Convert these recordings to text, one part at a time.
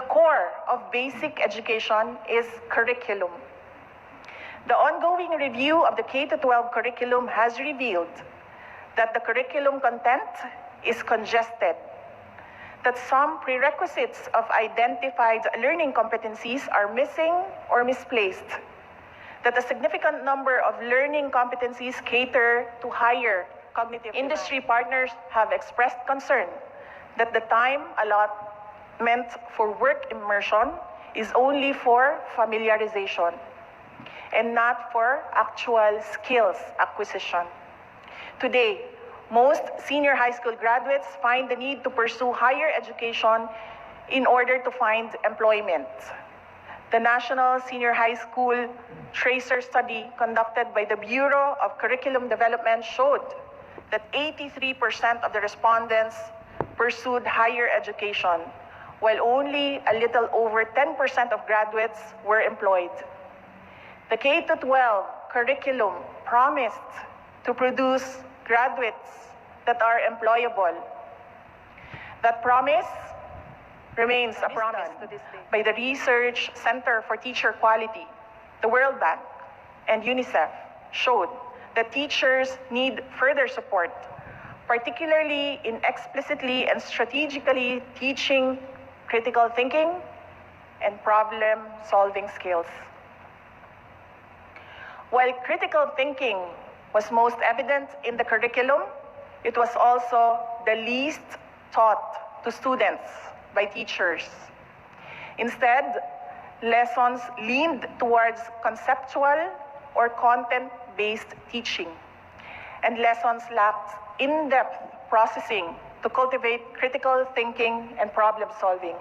core of basic education is curriculum. The ongoing review of the K-12 curriculum has revealed that the curriculum content is congested, that some prerequisites of identified learning competencies are missing or misplaced, that a significant number of learning competencies cater to higher cognitive. Industry partners have expressed concern that the time allotment for work immersion is only for familiarization and not for actual skills acquisition. Today, most senior high school graduates find the need to pursue higher education in order to find employment. The National Senior High School Tracer study conducted by the Bureau of Curriculum Development showed that 83% of the respondents pursued higher education, while only a little over 10% of graduates were employed. The K-12 curriculum promised to produce graduates that are employable. That promise remains a promise to this day. By the Research Center for Teacher Quality, the World Bank, and UNICEF showed that teachers need further support, particularly in explicitly and strategically teaching critical thinking and problem-solving skills. While critical thinking was most evident in the curriculum, it was also the least taught to students by teachers. Instead, lessons leaned towards conceptual or content-based teaching, and lessons lacked in-depth processing to cultivate critical thinking and problem-solving.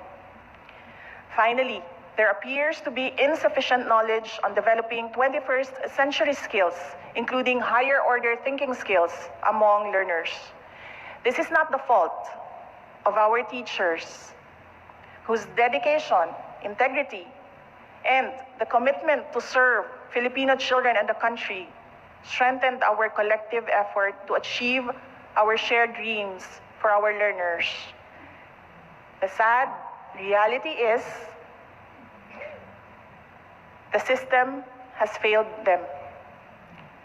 Finally, there appears to be insufficient knowledge on developing 21st century skills, including higher order thinking skills among learners. This is not the fault of our teachers, whose dedication, integrity, and the commitment to serve Filipino children and the country strengthened our collective effort to achieve our shared dreams for our learners. The sad reality is the system has failed them.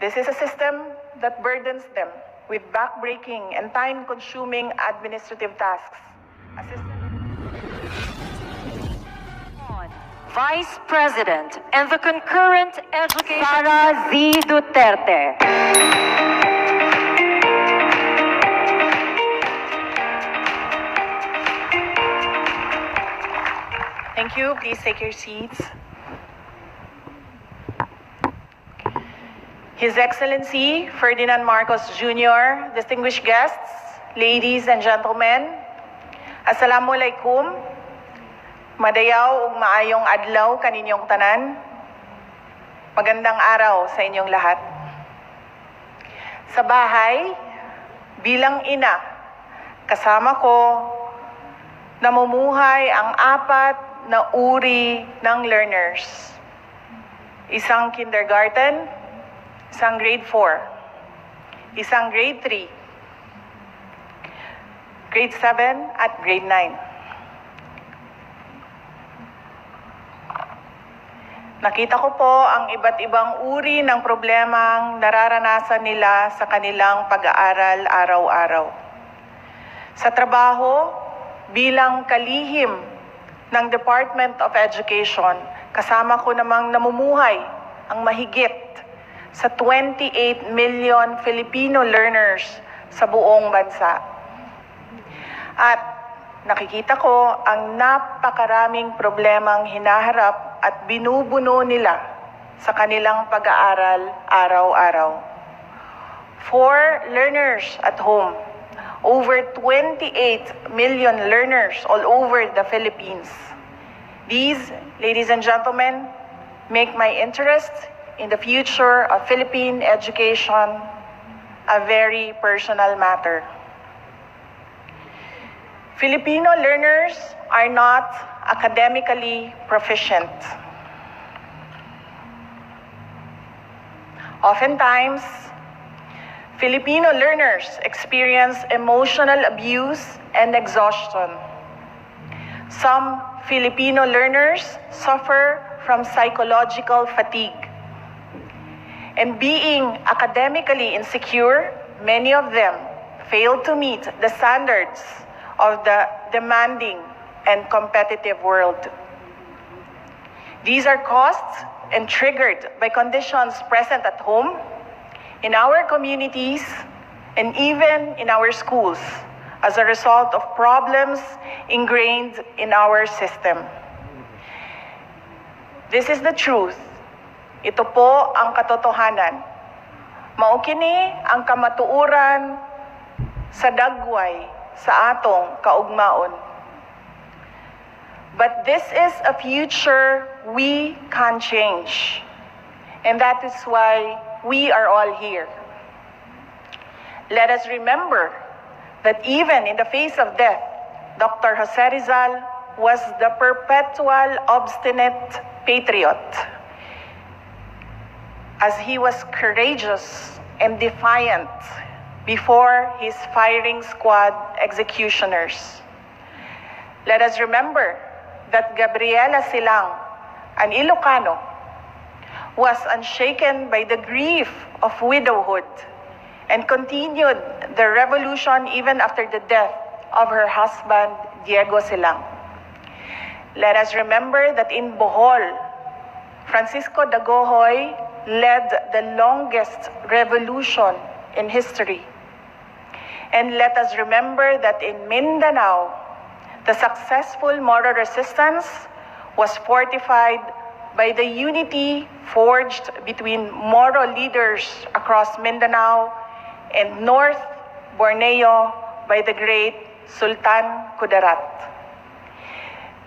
This is a system that burdens them with backbreaking and time-consuming administrative tasks. Vice President and the concurrent education Sara Z. Duterte. Thank you. Please take your seats. His Excellency Ferdinand Marcos Jr., distinguished guests, ladies and gentlemen, Assalamualaikum, madayaw ug maayong adlaw kaninyong tanan. Magandang araw sa inyong lahat. Sa bahay, bilang ina, kasama ko, namumuhay ang 4 na uri ng learners. Isang kindergarten, isang grade 4, isang grade 3, grade 7 at grade 9. Nakita ko po ang iba't ibang uri ng problemang nararanasan nila sa kanilang pag-aaral araw-araw. Sa trabaho, bilang kalihim ng Department of Education, kasama ko namang namumuhay ang mahigit sa 28 million Filipino learners sa buong bansa. At nakikita ko ang napakaraming problemang hinaharap at binubuno nila sa kanilang pag-aaral araw-araw. For learners at home, over 28 million learners all over the Philippines. These, ladies and gentlemen, make my interest in the future of Philippine education a very personal matter. Filipino learners are not academically proficient. Oftentimes, Filipino learners experience emotional abuse and exhaustion. Some Filipino learners suffer from psychological fatigue. And being academically insecure, many of them fail to meet the standards of the demanding and competitive world. These are caused and triggered by conditions present at home, in our communities, and even in our schools as a result of problems ingrained in our system. This is the truth. Ito po ang katotohanan. Mao kini ang kamatuoran sa dagway sa atong kaugmaon. But this is a future we can change. And that is why we are all here. Let us remember that even in the face of death, Dr. Jose Rizal was the perpetual obstinate patriot, as he was courageous and defiant before his firing squad executioners. Let us remember that Gabriela Silang, an Ilocano, was unshaken by the grief of widowhood and continued the revolution even after the death of her husband, Diego Silang. Let us remember that in Bohol, Francisco Dagohoy led the longest revolution in history. And let us remember that in Mindanao, the successful Moro resistance was fortified by the unity forged between Moro leaders across Mindanao and North Borneo by the great Sultan Kudarat.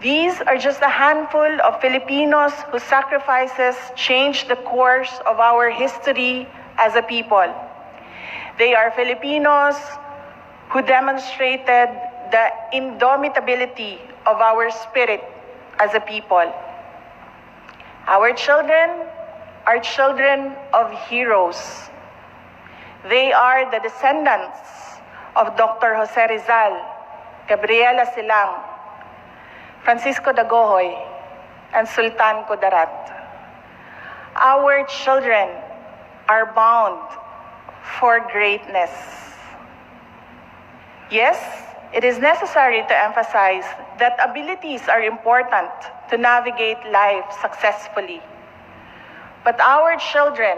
These are just a handful of Filipinos whose sacrifices changed the course of our history as a people. They are Filipinos who demonstrated the indomitability of our spirit as a people. Our children are children of heroes. They are the descendants of Dr. Jose Rizal, Gabriela Silang, Francisco Dagohoy, and Sultan Kudarat. Our children are bound for greatness. Yes, it is necessary to emphasize that abilities are important to navigate life successfully. But our children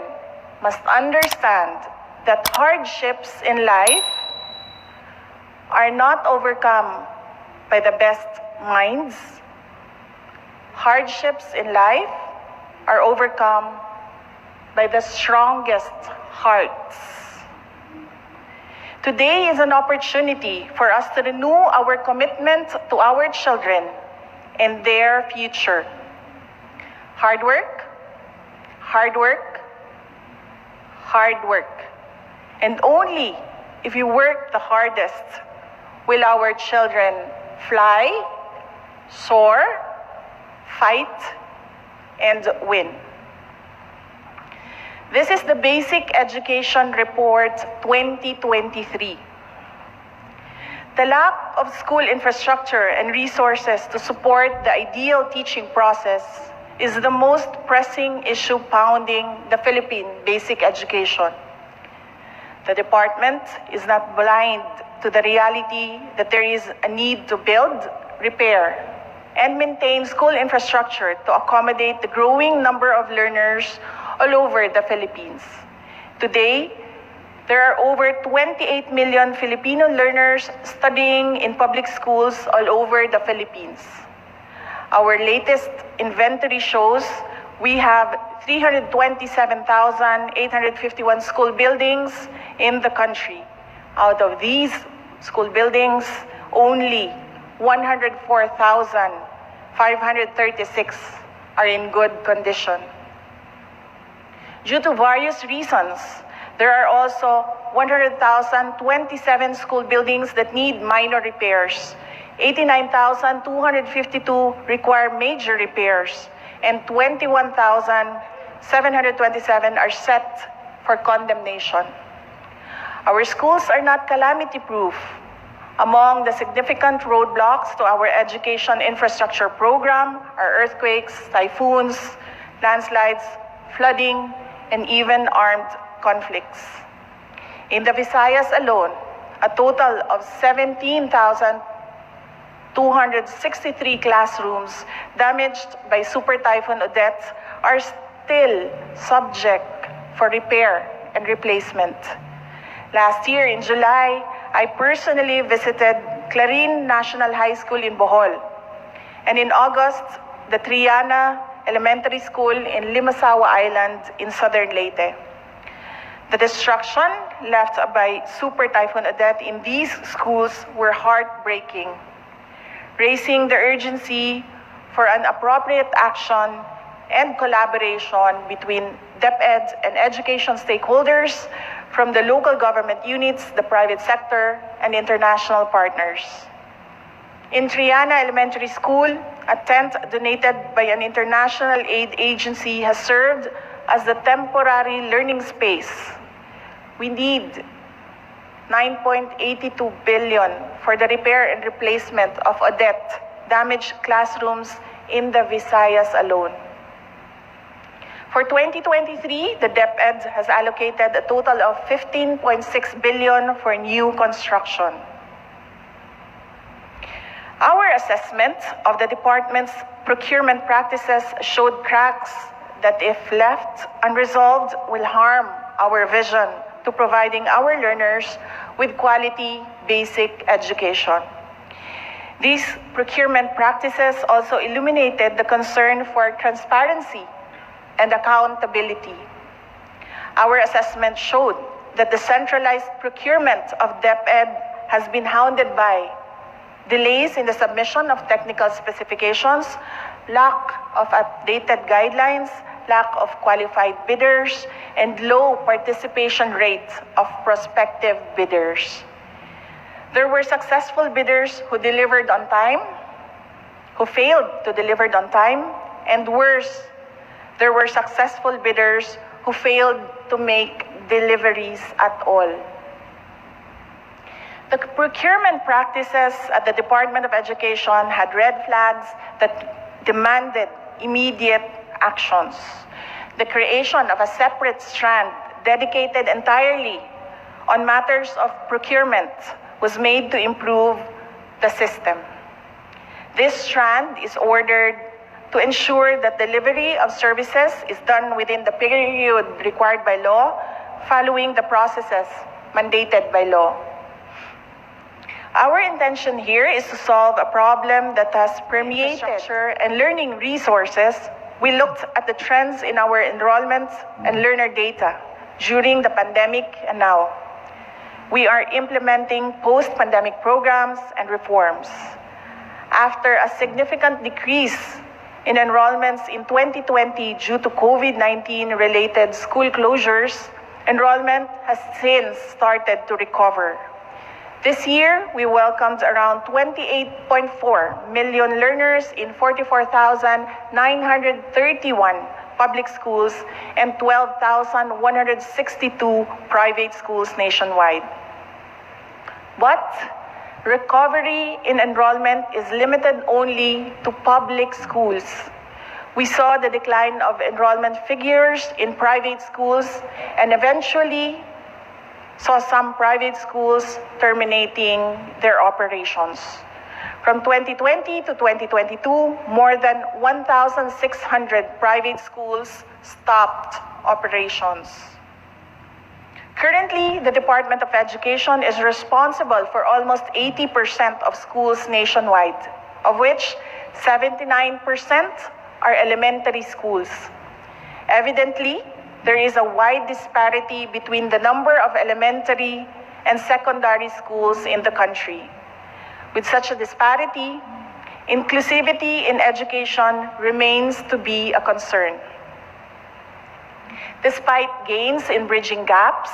must understand that hardships in life are not overcome by the best minds. Hardships in life are overcome by the strongest hearts. Today is an opportunity for us to renew our commitment to our children and their future. Hard work, hard work, hard work. And only if you work the hardest will our children fly, soar, fight, and win. This is the Basic Education Report 2023. The lack of school infrastructure and resources to support the ideal teaching process is the most pressing issue pounding the Philippine basic education. The department is not blind to the reality that there is a need to build, repair, and maintain school infrastructure to accommodate the growing number of learners all over the Philippines. Today, there are over 28 million Filipino learners studying in public schools all over the Philippines. Our latest inventory shows we have 327,851 school buildings in the country. Out of these school buildings, only 104,536 are in good condition. Due to various reasons, there are also 100,027 school buildings that need minor repairs, 89,252 require major repairs, and 21,727 are set for condemnation. Our schools are not calamity-proof. Among the significant roadblocks to our education infrastructure program are earthquakes, typhoons, landslides, flooding, and even armed conflicts. In the Visayas alone, a total of 17,263 classrooms damaged by Super Typhoon Odette are still subject for repair and replacement. Last year in July, I personally visited Clarin National High School in Bohol, and in August, the Triana Elementary School in Limasawa Island in southern Leyte. The destruction left by Super Typhoon Odette in these schools were heartbreaking, raising the urgency for an appropriate action and collaboration between Deped and education stakeholders from the local government units, the private sector, and international partners. In Triana Elementary School, a tent donated by an international aid agency has served as the temporary learning space. We need 9.82 billion for the repair and replacement of Odette damaged classrooms in the Visayas alone. For 2023, the Deped has allocated a total of 15.6 billion for new construction. Our assessment of the department's procurement practices showed cracks that, if left unresolved, will harm our vision to providing our learners with quality basic education. These procurement practices also illuminated the concern for transparency and accountability. Our assessment showed that the centralized procurement of Deped has been hounded by delays in the submission of technical specifications, lack of updated guidelines, lack of qualified bidders, and low participation rates of prospective bidders. There were successful bidders who delivered on time, who failed to deliver on time, and worse, there were successful bidders who failed to make deliveries at all. The procurement practices at the Department of Education had red flags that demanded immediate actions. The creation of a separate strand dedicated entirely on matters of procurement was made to improve the system. This strand is ordered to ensure that delivery of services is done within the period required by law, following the processes mandated by law. Our intention here is to solve a problem that has permeated infrastructure and learning resources. We looked at the trends in our enrollment and learner data during the pandemic and now. We are implementing post-pandemic programs and reforms. After a significant decrease in enrollments in 2020 due to COVID-19 related school closures, enrollment has since started to recover. This year, we welcomed around 28.4 million learners in 44,931 public schools and 12,162 private schools nationwide. But recovery in enrollment is limited only to public schools. We saw the decline of enrollment figures in private schools and eventually saw some private schools terminating their operations. From 2020 to 2022, more than 1,600 private schools stopped operations. Currently, the Department of Education is responsible for almost 80% of schools nationwide, of which 79% are elementary schools. Evidently, there is a wide disparity between the number of elementary and secondary schools in the country. With such a disparity, inclusivity in education remains to be a concern. Despite gains in bridging gaps,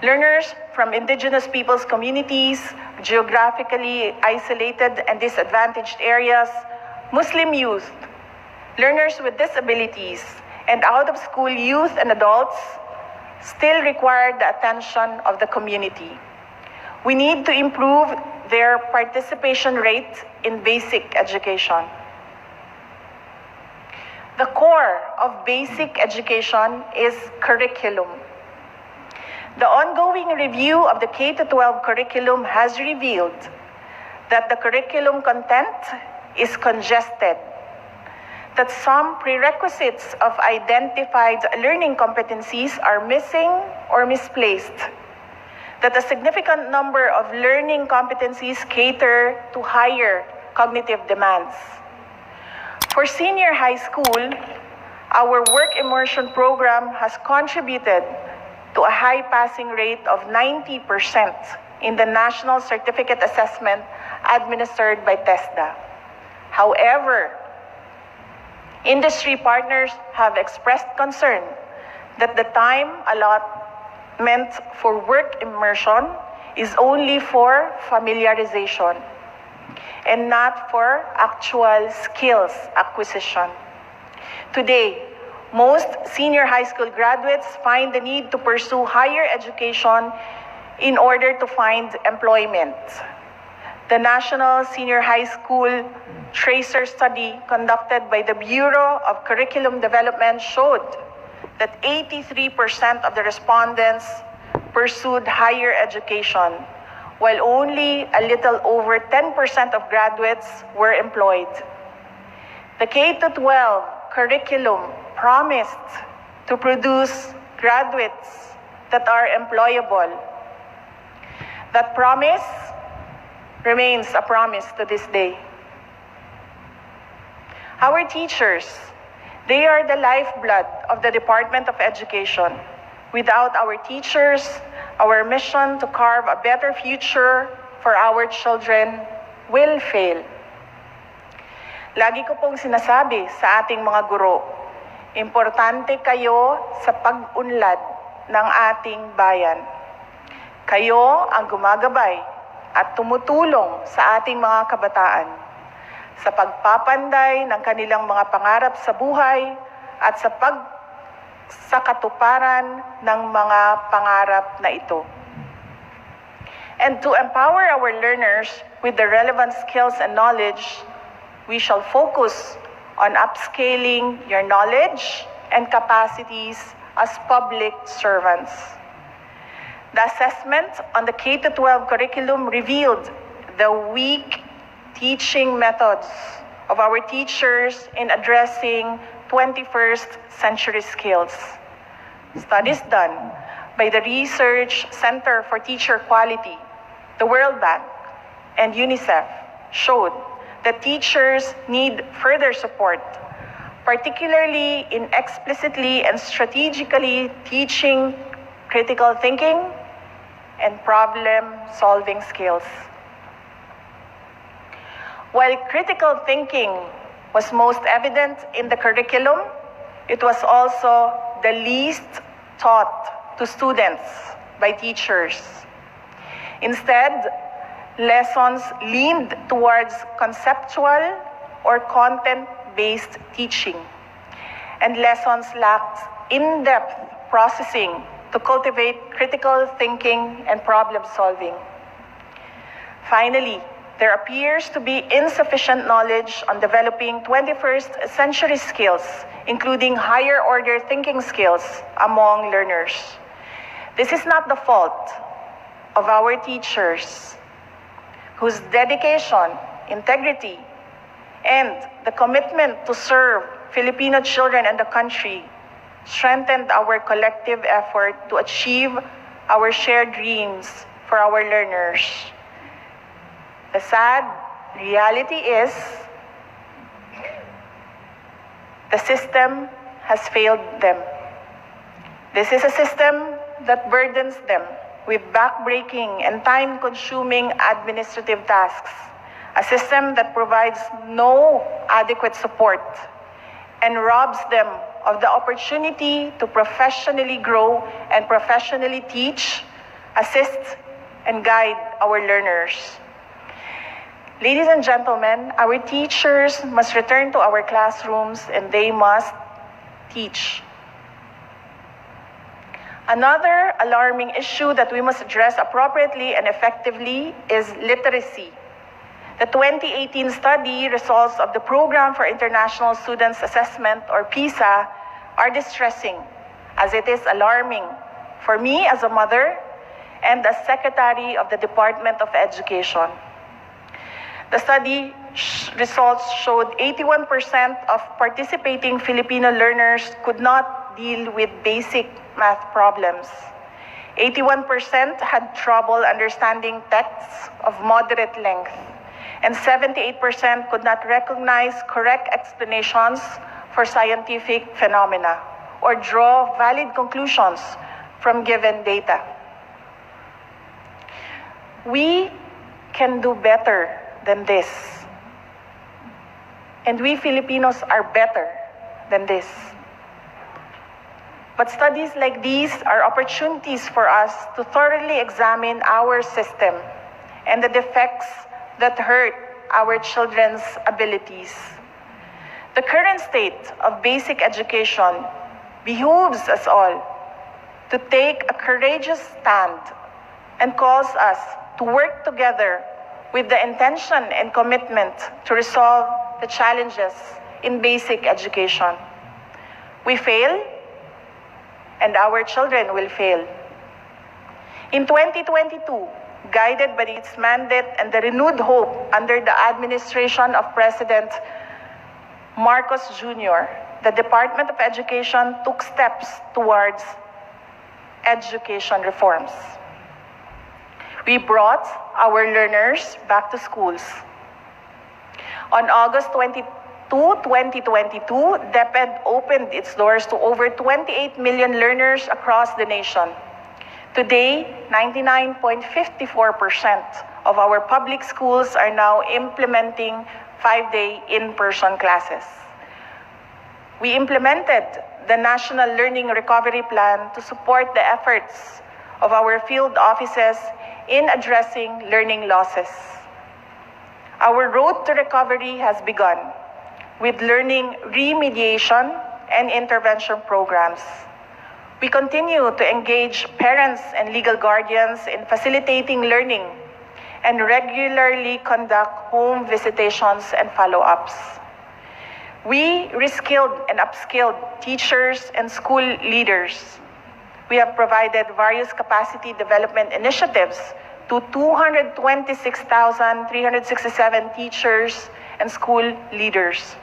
learners from indigenous peoples' communities, geographically isolated and disadvantaged areas, Muslim youth, learners with disabilities, and out-of-school youth and adults still require the attention of the community. We need to improve their participation rate in basic education. The core of basic education is curriculum. The ongoing review of the K-12 curriculum has revealed that the curriculum content is congested, that some prerequisites of identified learning competencies are missing or misplaced, that a significant number of learning competencies cater to higher cognitive demands. For senior high school, our work immersion program has contributed to a high passing rate of 90% in the National Certificate Assessment administered by TESDA. However, industry partners have expressed concern that the time allotment for work immersion is only for familiarization and not for actual skills acquisition. Today, most senior high school graduates find the need to pursue higher education in order to find employment. The National Senior High School Tracer study conducted by the Bureau of Curriculum Development showed that 83% of the respondents pursued higher education, while only a little over 10% of graduates were employed. The K-12 curriculum promised to produce graduates that are employable. That promise remains a promise to this day. Our teachers, they are the lifeblood of the Department of Education. Without our teachers, our mission to carve a better future for our children will fail. Lagi ko pong sinasabi sa ating mga guro, importante kayo sa pag-unlad ng ating bayan. Kayo ang gumagabay at tumutulong sa ating mga kabataan sa pagpapanday ng kanilang mga pangarap sa buhay at sa katuparan ng mga pangarap na ito. And to empower our learners with the relevant skills and knowledge, we shall focus on upscaling your knowledge and capacities as public servants. The assessment on the K-12 curriculum revealed the weak teaching methods of our teachers in addressing 21st century skills. Studies done by the Research Center for Teacher Quality, the World Bank, and UNICEF showed that teachers need further support, particularly in explicitly and strategically teaching critical thinking and problem-solving skills. While critical thinking was most evident in the curriculum, it was also the least taught to students by teachers. Instead, lessons leaned towards conceptual or content-based teaching, and lessons lacked in-depth processing to cultivate critical thinking and problem-solving. Finally, there appears to be insufficient knowledge on developing 21st century skills, including higher order thinking skills among learners. This is not the fault of our teachers, whose dedication, integrity, and the commitment to serve Filipino children and the country strengthened our collective effort to achieve our shared dreams for our learners. The sad reality is the system has failed them. This is a system that burdens them with backbreaking and time-consuming administrative tasks, a system that provides no adequate support and robs them of the opportunity to professionally grow and professionally teach, assist, and guide our learners. Ladies and gentlemen, our teachers must return to our classrooms and they must teach. Another alarming issue that we must address appropriately and effectively is literacy. The 2018 study results of the Program for International Students Assessment, or PISA, are distressing, as it is alarming for me as a mother and as Secretary of the Department of Education. The study results showed 81% of participating Filipino learners could not deal with basic math problems. 81% had trouble understanding texts of moderate length, and 78% could not recognize correct explanations for scientific phenomena or draw valid conclusions from given data. We can do better than this. And we Filipinos are better than this. But studies like these are opportunities for us to thoroughly examine our system and the defects that hurt our children's abilities. The current state of basic education behooves us all to take a courageous stand and calls us to work together with the intention and commitment to resolve the challenges in basic education. We fail, and our children will fail. In 2022, guided by its mandate and the renewed hope under the administration of President Marcos Jr., the Department of Education took steps towards education reforms. We brought our learners back to schools. On August 22, 2022, Deped opened its doors to over 28 million learners across the nation. Today, 99.54% of our public schools are now implementing 5-day in-person classes. We implemented the National Learning Recovery Plan to support the efforts of our field offices in addressing learning losses. Our road to recovery has begun with learning remediation and intervention programs. We continue to engage parents and legal guardians in facilitating learning and regularly conduct home visitations and follow-ups. We reskilled and upskilled teachers and school leaders. We have provided various capacity development initiatives to 226,367 teachers and school leaders.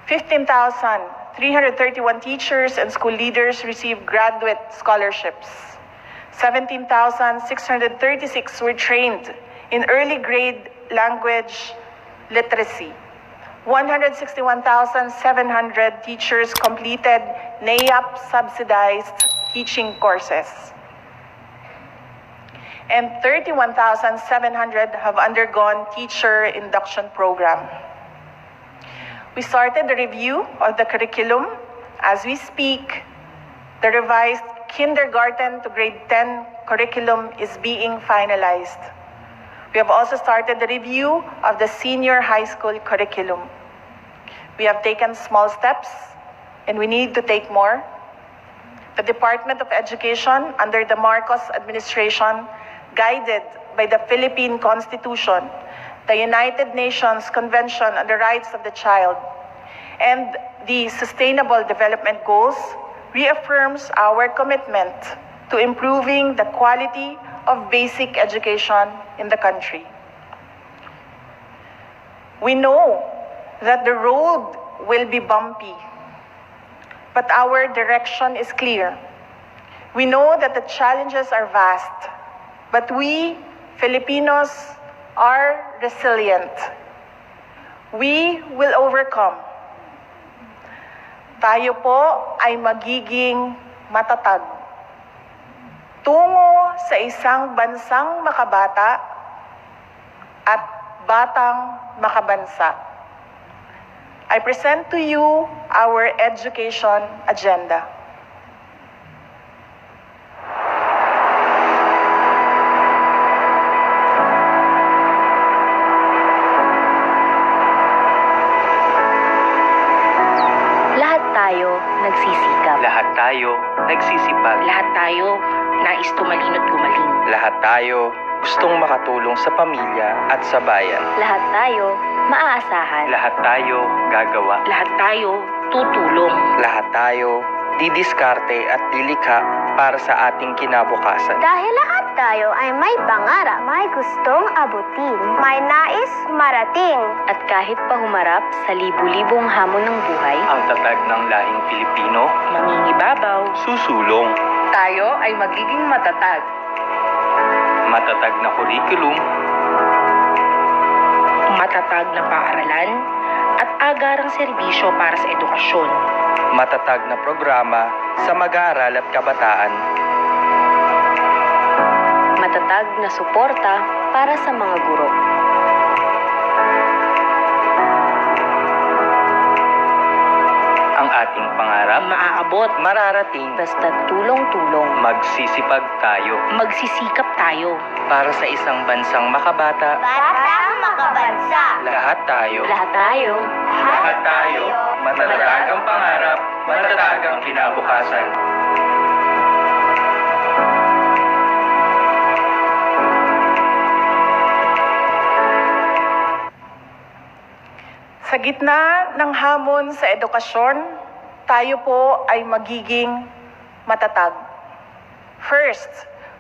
15,331 teachers and school leaders received graduate scholarships. 17,636 were trained in early grade language literacy. 161,700 teachers completed NAIAP subsidized teaching courses. And 31,700 have undergone teacher induction program. We started the review of the curriculum. As we speak, the revised kindergarten to grade 10 curriculum is being finalized. We have also started the review of the senior high school curriculum. We have taken small steps, and we need to take more. The Department of Education under the Marcos administration, guided by the Philippine Constitution, the United Nations Convention on the Rights of the Child, and the Sustainable Development Goals, reaffirms our commitment to improving the quality of basic education in the country. We know that the road will be bumpy, but our direction is clear. We know that the challenges are vast, but we, Filipinos, are resilient. We will overcome. Tayo po ay magiging matatag tungo sa isang bansang makabata at batang makabansa. I present to you our education agenda. Lahat tayo nagsisikap. Lahat tayo nagsisipag. Lahat tayo nais tumalino't gumaling. Lahat tayo gustong makatulong sa pamilya at sa bayan. Lahat tayo maaasahan. Lahat tayo gagawa. Lahat tayo tutulong. Lahat tayo didiskarte at dilikha para sa ating kinabukasan. Dahil lahat tayo ay may pangarap, may gustong abutin, may nais marating. At kahit pa humarap sa libu-libong hamon ng buhay, Ang tatag ng lahing Pilipino, Mangingibabaw. susulong. Tayo ay magiging matatag. Matatag na kurikulum, Matatag na paaralan at agarang serbisyo para sa edukasyon. matatag na programa sa mag-aaral at kabataan. matatag na suporta para sa mga guro. Ang ating pangarap, Maaabot. mararating. Basta't tulong-tulong. Magsisipag tayo Magsisikap tayo. para sa isang bansang makabata. Batang Makabansa. Lahat tayo. Lahat tayo. Lahat tayo. Matatag ang pangarap, matatag ang kinabukasan. Sa gitna ng hamon sa edukasyon, tayo po ay magiging matatag. First,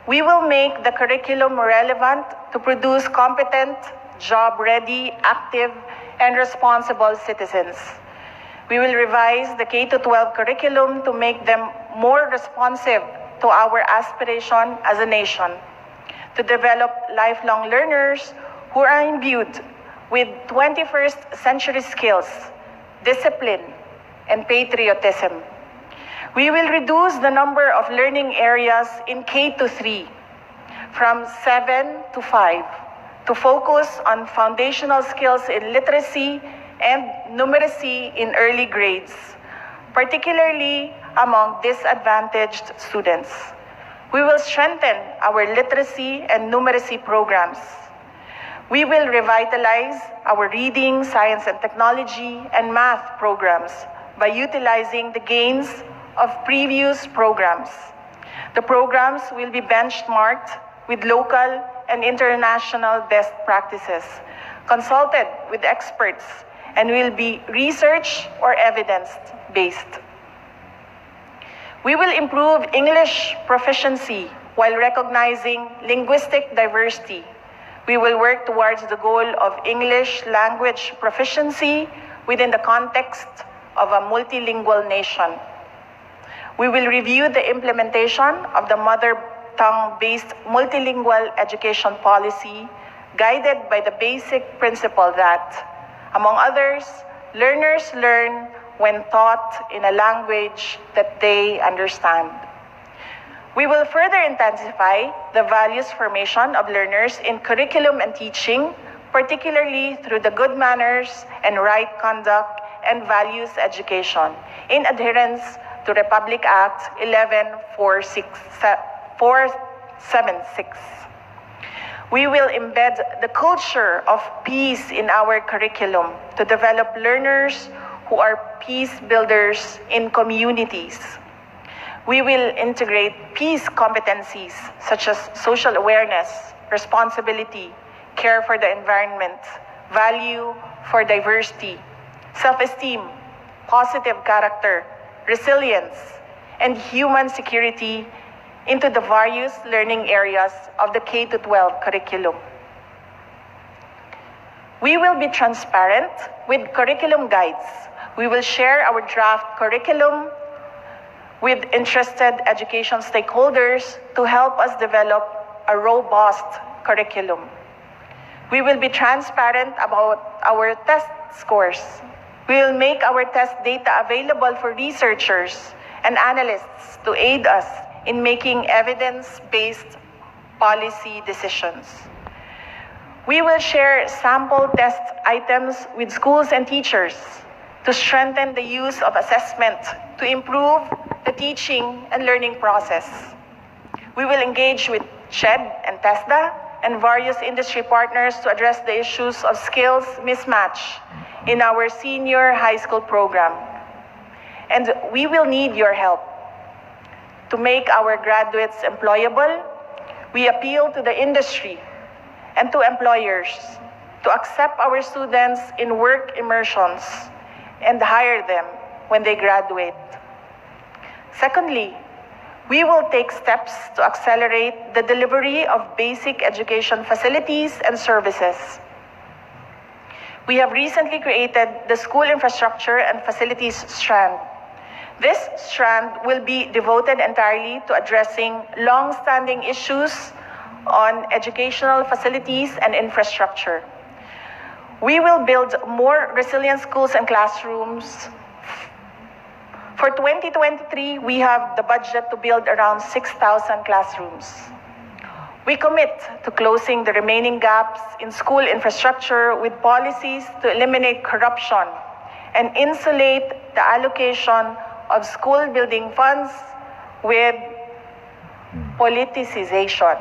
we will make the curriculum relevant to produce competent, job-ready, active, and responsible citizens. We will revise the K-12 curriculum to make them more responsive to our aspiration as a nation, to develop lifelong learners who are imbued with 21st century skills, discipline, and patriotism. We will reduce the number of learning areas in K-3 from 7 to 5 to focus on foundational skills in literacy and numeracy in early grades, particularly among disadvantaged students. We will strengthen our literacy and numeracy programs. We will revitalize our reading, science and technology, and math programs by utilizing the gains of previous programs. The programs will be benchmarked with local and international best practices, consulted with experts, and will be research or evidence-based. We will improve English proficiency while recognizing linguistic diversity. We will work towards the goal of English language proficiency within the context of a multilingual nation. We will review the implementation of the mother tongue-based multilingual education policy, guided by the basic principle that, among others, learners learn when taught in a language that they understand. We will further intensify the values formation of learners in curriculum and teaching, particularly through the good manners and right conduct and values education, in adherence to Republic Act 11476. We will embed the culture of peace in our curriculum to develop learners who are peace builders in communities. We will integrate peace competencies such as social awareness, responsibility, care for the environment, value for diversity, self-esteem, positive character, resilience, and human security into the various learning areas of the K-12 curriculum. We will be transparent with curriculum guides. We will share our draft curriculum with interested education stakeholders to help us develop a robust curriculum. We will be transparent about our test scores. We will make our test data available for researchers and analysts to aid us in making evidence-based policy decisions. We will share sample test items with schools and teachers to strengthen the use of assessment to improve the teaching and learning process. We will engage with SHED and TESDA and various industry partners to address the issues of skills mismatch in our senior high school program. and we will need your help. To make our graduates employable, we appeal to the industry and to employers to accept our students in work immersions and hire them when they graduate. Secondly, we will take steps to accelerate the delivery of basic education facilities and services. We have recently created the School Infrastructure and Facilities Strand. This strand will be devoted entirely to addressing long-standing issues on educational facilities and infrastructure. We will build more resilient schools and classrooms. For 2023, we have the budget to build around 6,000 classrooms. We commit to closing the remaining gaps in school infrastructure with policies to eliminate corruption and insulate the allocation of school building funds with politicization.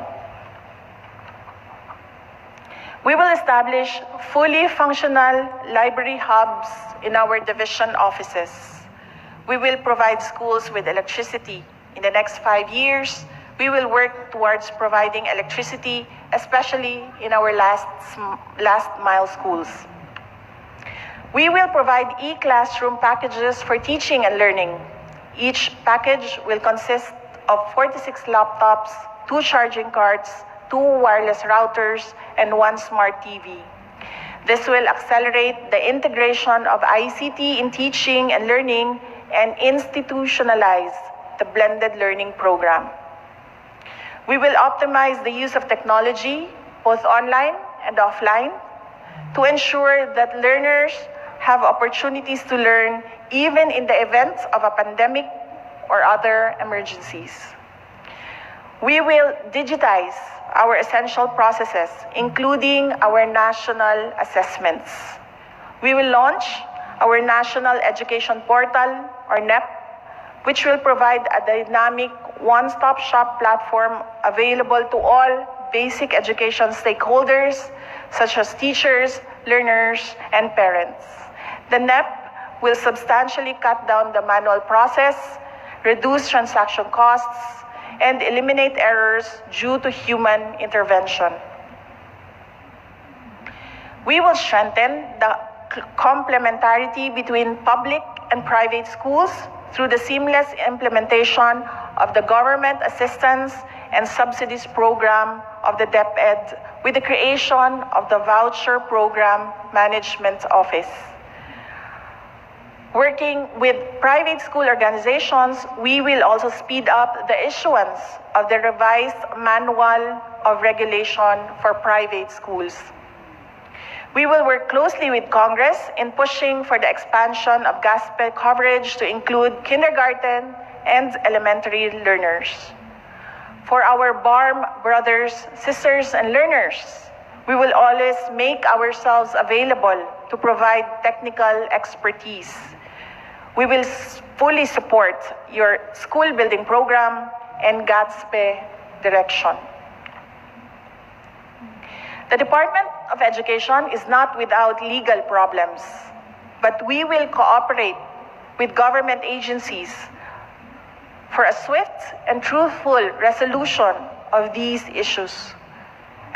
We will establish fully functional library hubs in our division offices. We will provide schools with electricity. In the next 5 years, we will work towards providing electricity, especially in our last mile schools. We will provide e-classroom packages for teaching and learning. Each package will consist of 46 laptops, 2 charging cards, 2 wireless routers, and 1 smart TV. This will accelerate the integration of ICT in teaching and learning and institutionalize the blended learning program. We will optimize the use of technology, both online and offline, to ensure that learners have opportunities to learn even in the event of a pandemic or other emergencies. We will digitize our essential processes, including our national assessments. We will launch our National Education Portal, or NEP, which will provide a dynamic one-stop-shop platform available to all basic education stakeholders, such as teachers, learners, and parents. The NEP will substantially cut down the manual process, reduce transaction costs, and eliminate errors due to human intervention. We will strengthen the complementarity between public and private schools through the seamless implementation of the government assistance and subsidies program of the Deped with the creation of the Voucher Program Management Office. Working with private school organizations, we will also speed up the issuance of the revised Manual of Regulation for private schools. We will work closely with Congress in pushing for the expansion of GASPE coverage to include kindergarten and elementary learners. For our BARM brothers, sisters, and learners, we will always make ourselves available to provide technical expertise. We will fully support your school building program and GASPE direction. The Department of Education is not without legal problems, but we will cooperate with government agencies for a swift and truthful resolution of these issues.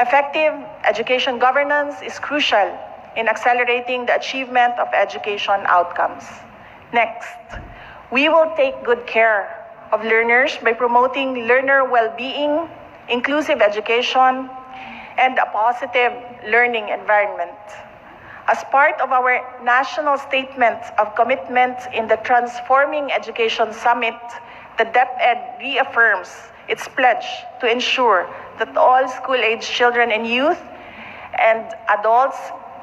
Effective education governance is crucial in accelerating the achievement of education outcomes. Next, we will take good care of learners by promoting learner well-being, inclusive education, and a positive learning environment. As part of our national statement of commitment in the Transforming Education Summit, the DepEd reaffirms its pledge to ensure that all school-age children and youth and adults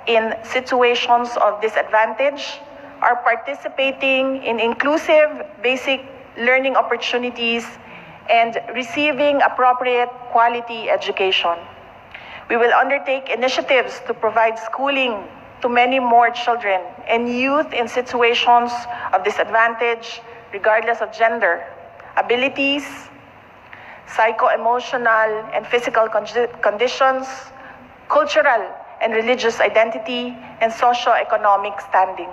in situations of disadvantage are participating in inclusive basic learning opportunities and receiving appropriate quality education. We will undertake initiatives to provide schooling to many more children and youth in situations of disadvantage, regardless of gender, abilities, psycho-emotional and physical conditions, cultural and religious identity, and socio-economic standing.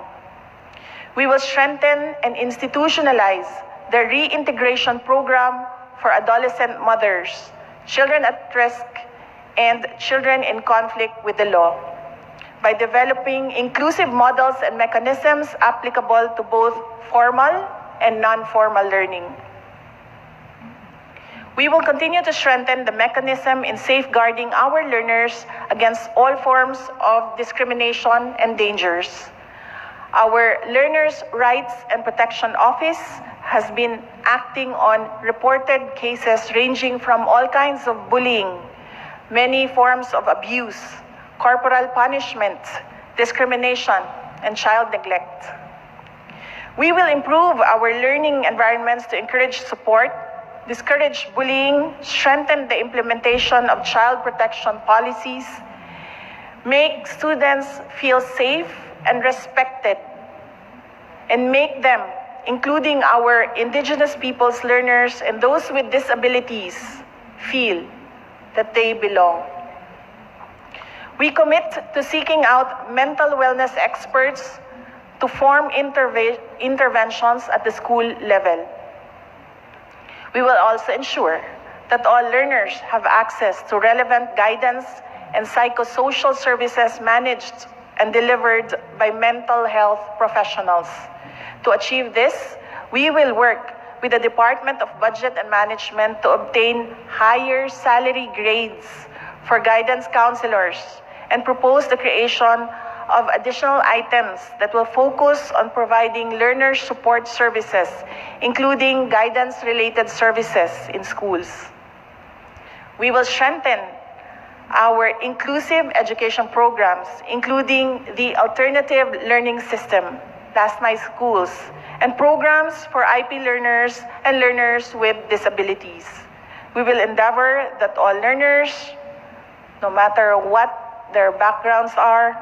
We will strengthen and institutionalize the reintegration program for adolescent mothers, children at risk, and children in conflict with the law by developing inclusive models and mechanisms applicable to both formal and non-formal learning. We will continue to strengthen the mechanism in safeguarding our learners against all forms of discrimination and dangers. Our Learners' Rights and Protection Office has been acting on reported cases ranging from all kinds of bullying, many forms of abuse, corporal punishment, discrimination, and child neglect. We will improve our learning environments to encourage support, discourage bullying, strengthen the implementation of child protection policies, make students feel safe and respected, and make them, including our Indigenous peoples learners and those with disabilities, feel that they belong. We commit to seeking out mental wellness experts to form interventions at the school level. We will also ensure that all learners have access to relevant guidance and psychosocial services managed and delivered by mental health professionals. To achieve this, we will work with the Department of Budget and Management to obtain higher salary grades for guidance counselors and propose the creation of additional items that will focus on providing learner support services, including guidance-related services in schools. We will strengthen our inclusive education programs, including the alternative learning system, Past My Schools, and programs for IP learners and learners with disabilities. We will endeavor that all learners, no matter what their backgrounds are,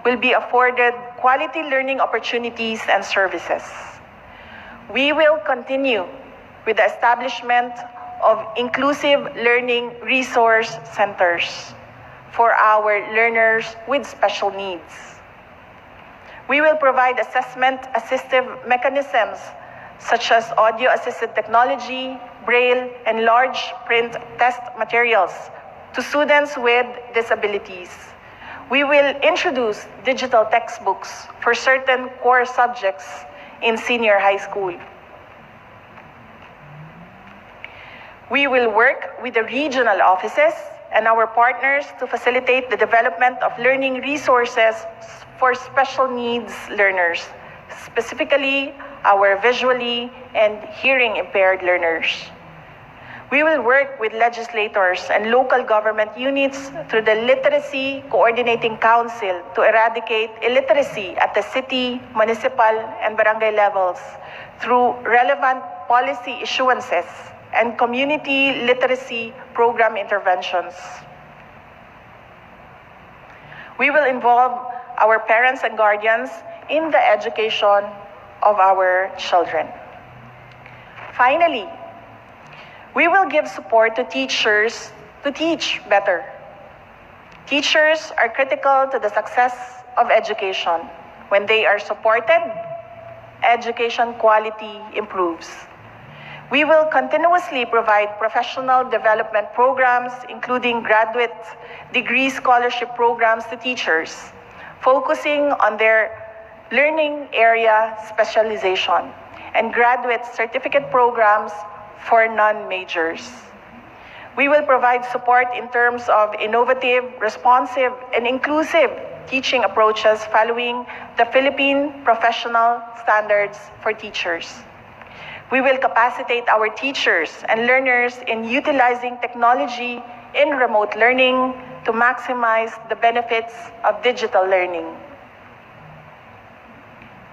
will be afforded quality learning opportunities and services. We will continue with the establishment of inclusive learning resource centers for our learners with special needs. We will provide assessment assistive mechanisms such as audio-assisted technology, braille, and large print test materials to students with disabilities. We will introduce digital textbooks for certain core subjects in senior high school. We will work with the regional offices and our partners to facilitate the development of learning resources for special needs learners, specifically our visually and hearing impaired learners. We will work with legislators and local government units through the Literacy Coordinating Council to eradicate illiteracy at the city, municipal, and barangay levels through relevant policy issuances and community literacy program interventions. We will involve our parents and guardians in the education of our children. Finally, we will give support to teachers to teach better. Teachers are critical to the success of education. When they are supported, education quality improves. We will continuously provide professional development programs, including graduate degree scholarship programs to teachers, focusing on their learning area specialization, and graduate certificate programs for non-majors. We will provide support in terms of innovative, responsive, and inclusive teaching approaches following the Philippine Professional Standards for Teachers. We will capacitate our teachers and learners in utilizing technology in remote learning to maximize the benefits of digital learning.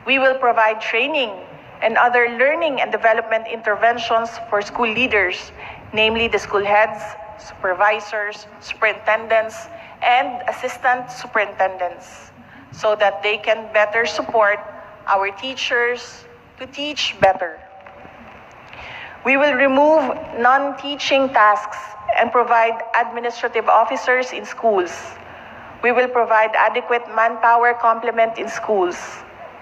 We will provide training and other learning and development interventions for school leaders, namely the school heads, supervisors, superintendents, and assistant superintendents, so that they can better support our teachers to teach better. We will remove non-teaching tasks and provide administrative officers in schools. We will provide adequate manpower complement in schools.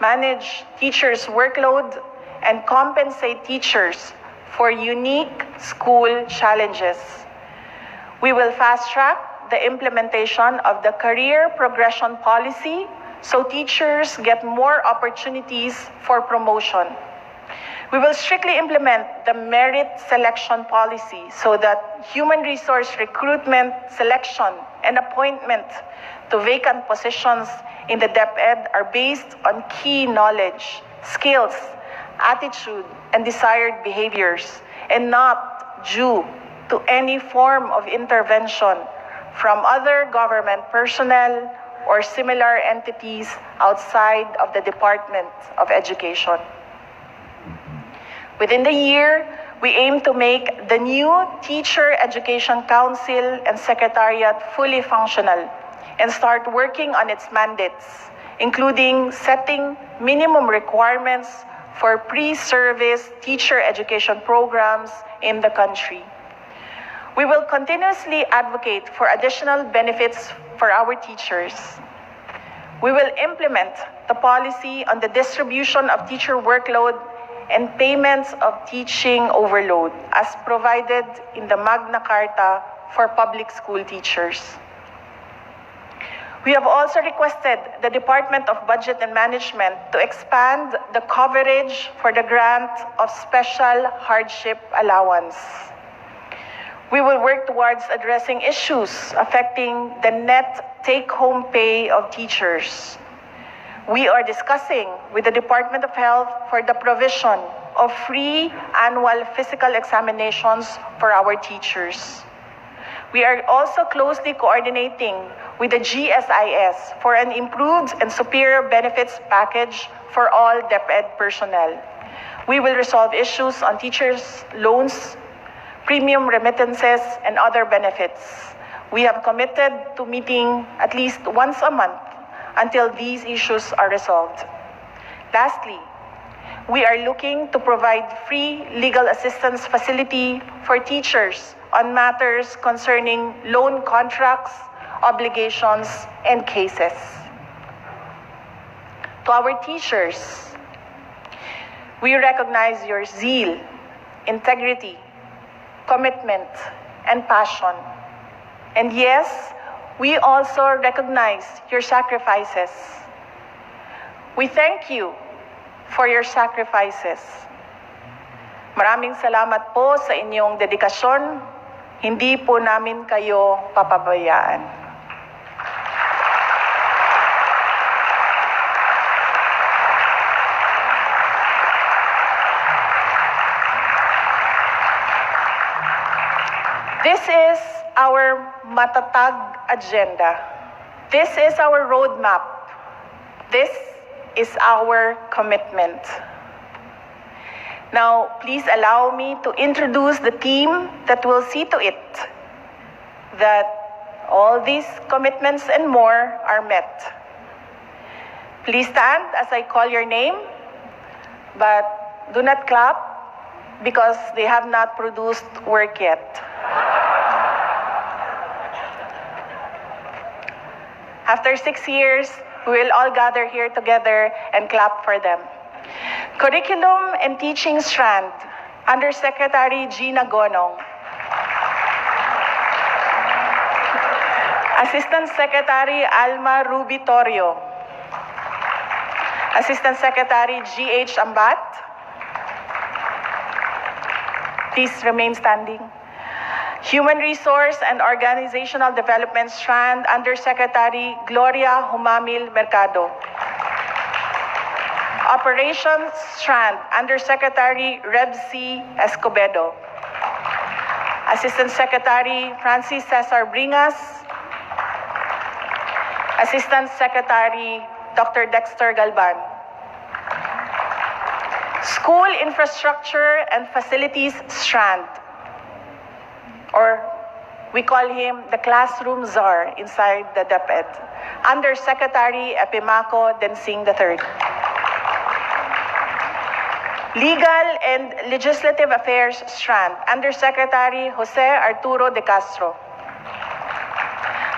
manage teachers' workload, and compensate teachers for unique school challenges. We will fast-track the implementation of the career progression policy so teachers get more opportunities for promotion. We will strictly implement the merit selection policy so that human resource recruitment, selection, and appointment to vacant positions in the Deped are based on key knowledge, skills, attitude, and desired behaviors, and not due to any form of intervention from other government personnel or similar entities outside of the Department of Education. Within the year, we aim to make the new Teacher Education Council and Secretariat fully functional and start working on its mandates, including setting minimum requirements for pre-service teacher education programs in the country. We will continuously advocate for additional benefits for our teachers. We will implement the policy on the distribution of teacher workload and payments of teaching overload as provided in the Magna Carta for public school teachers. We have also requested the Department of Budget and Management to expand the coverage for the grant of special hardship allowance. We will work towards addressing issues affecting the net take-home pay of teachers. We are discussing with the Department of Health for the provision of free annual physical examinations for our teachers. We are also closely coordinating with the GSIS for an improved and superior benefits package for all Deped personnel. We will resolve issues on teachers' loans, premium remittances, and other benefits. We have committed to meeting at least once a month until these issues are resolved. Lastly, we are looking to provide free legal assistance facility for teachers on matters concerning loan contracts, obligations, and cases. To our teachers, we recognize your zeal, integrity, commitment, and passion. And yes, we also recognize your sacrifices. We thank you for your sacrifices. Maraming salamat po sa inyong dedikasyon. Hindi po namin kayo papabayaan. This is our MATATAG agenda. This is our roadmap. This is our commitment. Now, please allow me to introduce the team that will see to it that all these commitments and more are met. Please stand as I call your name, but do not clap because they have not produced work yet. After 6 years, we will all gather here together and clap for them. Curriculum and Teaching Strand, Undersecretary Gina Gonong. Assistant Secretary Alma Ruby Torrio. Assistant Secretary G.H. Ambat. Please remain standing. Human Resource and Organizational Development Strand, Undersecretary Gloria Humamil Mercado. Operations Strand, Undersecretary Rebsi Escobedo. Assistant Secretary Francis Cesar Bringas. Assistant Secretary Dr. Dexter Galban. School Infrastructure and Facilities Strand, or we call him the classroom czar inside the Deped, Undersecretary Epimaco Densing III. Legal and Legislative Affairs Strand, Undersecretary Jose Arturo de Castro.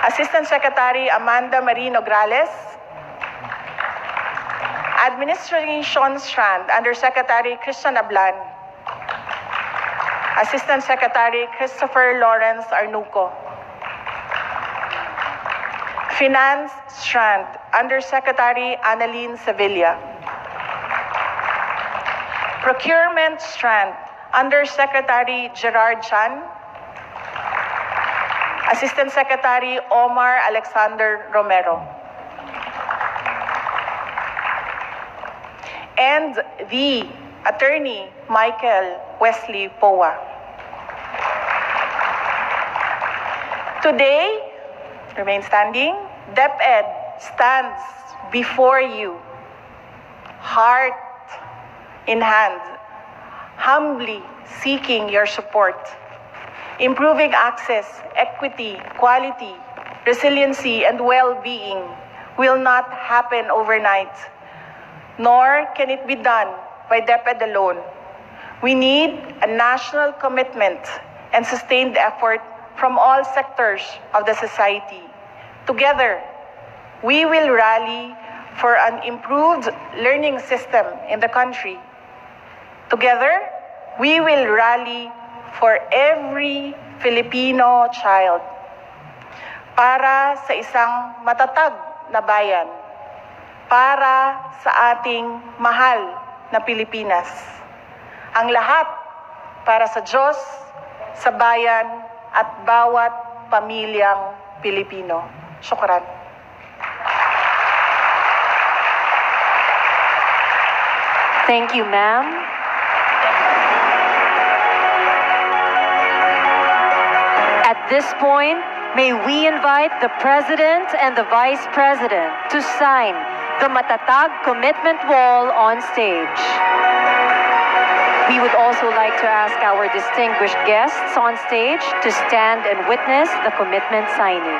Assistant Secretary Amanda Marino Grales. Administration Strand, Undersecretary Christian Ablan. Assistant Secretary Christopher Lawrence Arnuco. Finance Strand, Undersecretary Annalyn Sevilla. Procurement Strand, Undersecretary Gerard Chan. Assistant Secretary Omar Alexander Romero. And the Attorney Michael Wesley Poa. Today, remain standing, Deped stands before you, heart in hand, humbly seeking your support. Improving access, equity, quality, resiliency, and well-being will not happen overnight, nor can it be done by Deped alone. We need a national commitment and sustained effort from all sectors of the society. Together, we will rally for an improved learning system in the country. Together, we will rally for every Filipino child para sa isang matatag na bayan, para sa ating mahal na Pilipinas. Ang lahat para sa Diyos, sa bayan, at bawat pamilyang Pilipino. Syukran. Thank you, ma'am. At this point, may we invite the President and the Vice President to sign the MATATAG commitment wall on stage. We would also like to ask our distinguished guests on stage to stand and witness the commitment signing.